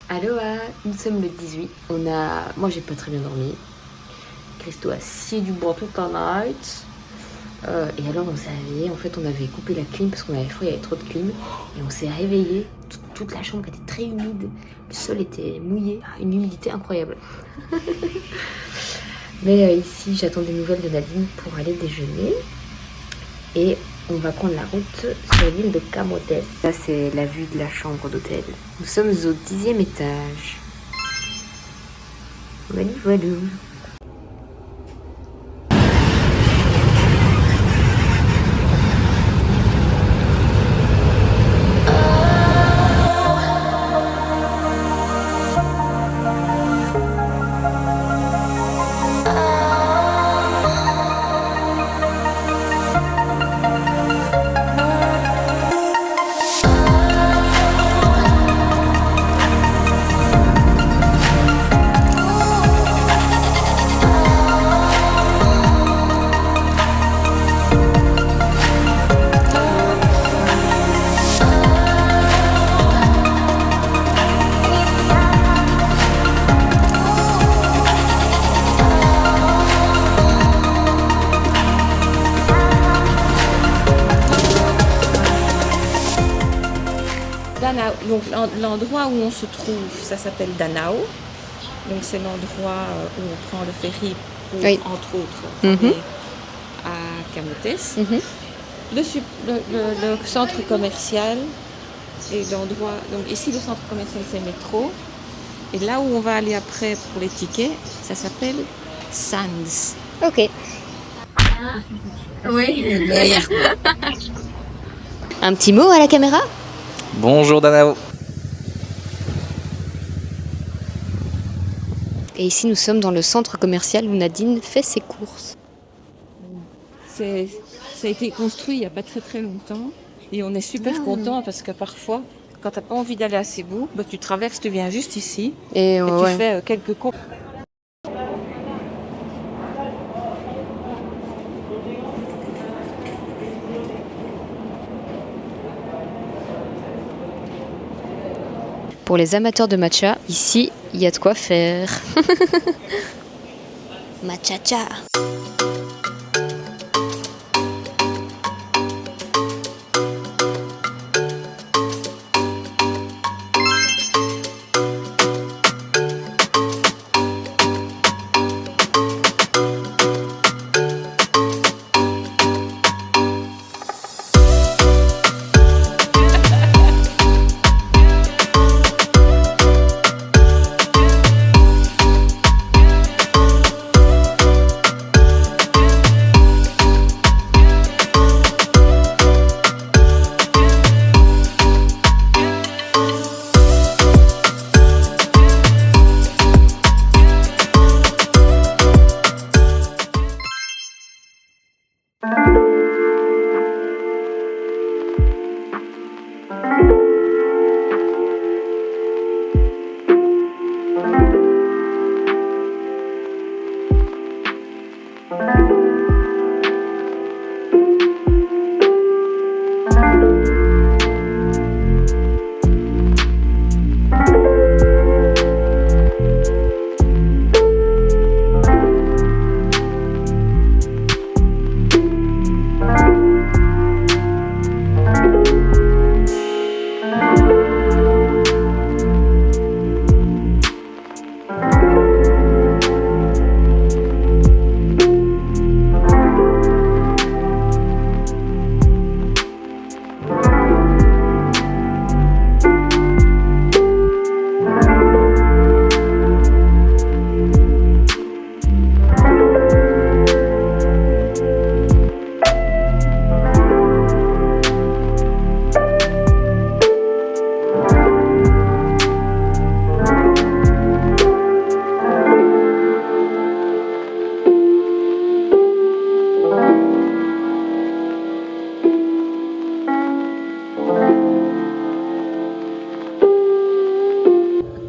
Aloha, nous sommes le 18. Moi, j'ai pas très bien dormi. Christo a scié du bois toute la night. Et alors, on s'est réveillé. En fait, on avait coupé la clim parce qu'on avait froid, il y avait trop de clim. Et on s'est réveillé. Toute la chambre était très humide. Le sol était mouillé. Une humidité incroyable. Mais ici, j'attends des nouvelles de Nadine pour aller déjeuner. Et on va prendre la route sur l'île de Camotes. Ça, c'est la vue de la chambre d'hôtel. Nous sommes au 10e étage. Voilà, voilà. Danao. Donc l'endroit où on se trouve, ça s'appelle Danao. Donc c'est l'endroit où on prend le ferry pour, entre autres, aller à Camotes. Le centre commercial et l'endroit. Donc ici le centre commercial c'est métro. Et là où on va aller après pour les tickets, ça s'appelle Sands. Ok. Oui. Un petit mot à la caméra? Bonjour Danao. Et ici, nous sommes dans le centre commercial où Nadine fait ses courses. Ça a été construit il n'y a pas très très longtemps. Et on est super content parce que parfois, quand tu n'as pas envie d'aller à Cebu, bah, tu traverses, tu viens juste ici et tu fais quelques courses. Pour les amateurs de matcha, ici, il y a de quoi faire. Matcha-cha.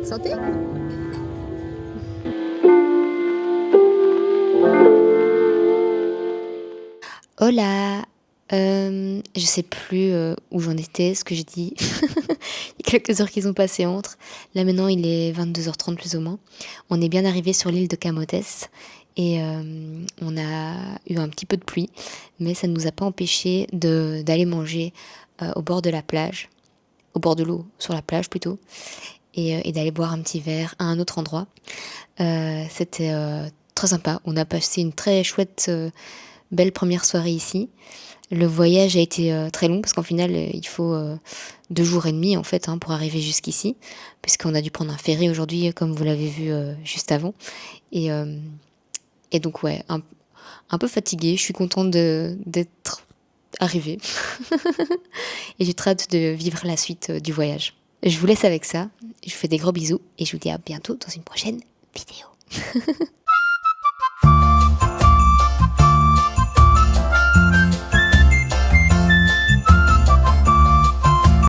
Santé. Hola. Je sais plus où j'en étais, ce que j'ai dit. Il y a quelques heures qui sont passées entre. Là maintenant il est 22h30 plus ou moins. On est bien arrivé sur l'île de Camotes et on a eu un petit peu de pluie, mais ça ne nous a pas empêché d'aller manger au bord de la plage, au bord de l'eau, sur la plage plutôt, et d'aller boire un petit verre à un autre endroit. C'était très sympa. On a passé une très chouette, belle première soirée ici. Le voyage a été très long parce qu'en final il faut 2 jours et demi en fait pour arriver jusqu'ici, puisqu'on a dû prendre un ferry aujourd'hui comme vous l'avez vu juste avant. Et donc ouais, un peu fatiguée. Je suis contente d'être arrivée et j'ai très hâte de vivre la suite du voyage. Je vous laisse avec ça. Je vous fais des gros bisous et je vous dis à bientôt dans une prochaine vidéo.